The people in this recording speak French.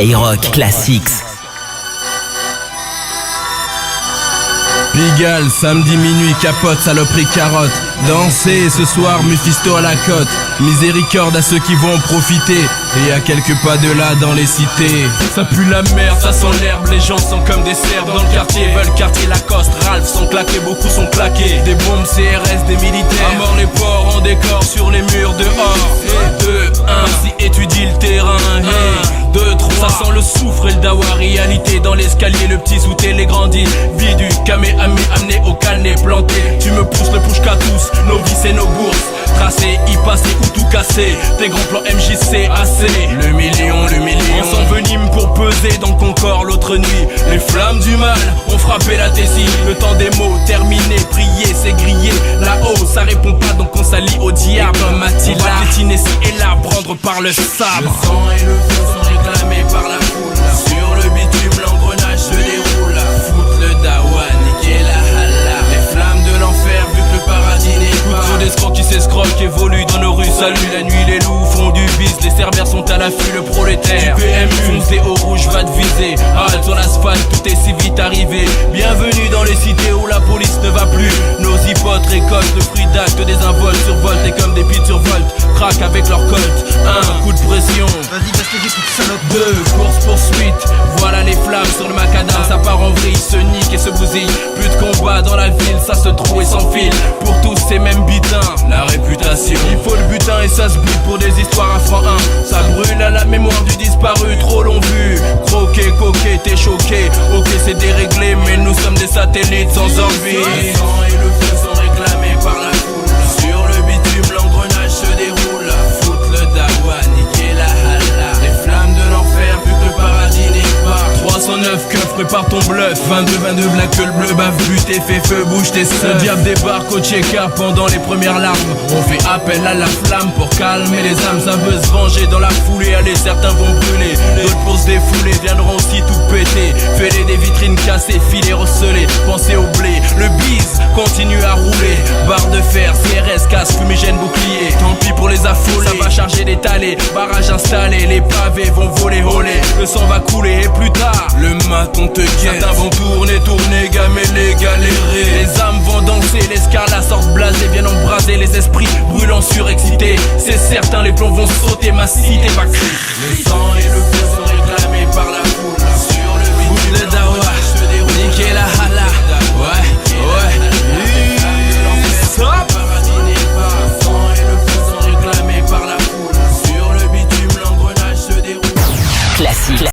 Rock Classics. Pigalle, samedi minuit, capote, saloperie, carotte. Danser ce soir, Mephisto à la côte. Miséricorde à ceux qui vont en profiter. Et à quelques pas de là dans les cités. Ça pue la merde, ça sent l'herbe. Les gens sont comme des cerfs dans le quartier. Veulent quartier Lacoste, Ralph sont claqués, beaucoup sont claqués. Des bombes CRS, des militaires. À mort les porcs en décor sur les murs dehors. 2, 1, si étudie le terrain. 2, 3, ça sent le soufre et le dawa. Réalité dans l'escalier, le petit sous les grandis. Vie du Kamehameha amené au calné planté. Tu me pousses le push qu'à tous, nos vies et nos bourses. Tracé, y passer ou tout casser. Tes grands plans MJC AC. Le million. On s'envenime pour peser dans le Concorde l'autre nuit. Les flammes du mal ont frappé la Tessie. Le temps des mots terminé, prier c'est grillé. Là-haut ça répond pas donc on s'allie au diable. Comme Attila, on va piétiner ci et là, prendre par le sabre. Le sang et le feu sont réclamés par la foule. Sur le bitume l'engrenage se déroule. Foute le dawa, niquer la hala. Les flammes de l'enfer vu que le paradis n'est pas. Trop d'escrocs qui s'escroquent évoluent dans nos rues. Salut la nuit, les loups font du bis. Les cerbères sont à l'affût, le prolétaire du PMU. Foncé au rouge va te viser. Halte sur l'asphalte, tout est si vite arrivé. Bienvenue dans les cités où la police ne va plus. Nos hypotes récoltent le fruit d'actes des involtes. Survoltent et comme des pites survoltent. Craquent avec leur colt. 1 coup de pression. Vas-y, passe les toute salope. 2 course poursuite. Voilà les flammes sur le macadam. Ça part en vrille, se nique et se bousille. Plus de combat dans la ville, ça se trouve et s'enfile. Pour tous ces mêmes butins, la réputation. Il faut le butin et ça se bute pour des histoires à franc 1. Ça brûle à la mémoire du disparu, trop long vu. Croqué, coqué, t'es choqué. Ok c'est déréglé mais nous sommes des satellites sans envie. Le sang et le feu sont réclamés par la foule. Sur le bitume l'engrenage se déroule. Foute le dawa, niquer la hala. Les flammes de l'enfer vu que le paradis n'est pas. 309 keufs, prépare ton bluff. 22 black que le bleu bave, but et fait feu, bouge tes seufs. Le diable débarque au check-up pendant les premières larmes. On fait appel à la flamme pour calmer les âmes. Ça veut se venger dans la foulée. Allez, certains vont brûler, d'autres pour se défouler viendront aussi tout péter. Fêler des vitrines cassées, filets recelés. Pensez au blé, le bise continue à rouler. Barre de fer, CRS, casque, fumigène, bouclier. Tant pis pour les affolés, ça va charger des talés. Barrage installé, les pavés vont voler, voler. Le sang va couler et plus tard le maton te guette. Certains vont tourner, gameler, galérer. Les âmes vont danser, les scarlats sortent blasés. Viennent embraser les esprits brûlants surexcités. C'est certain, les plombs vont sauter, ma cité va crier. Le sang et le feu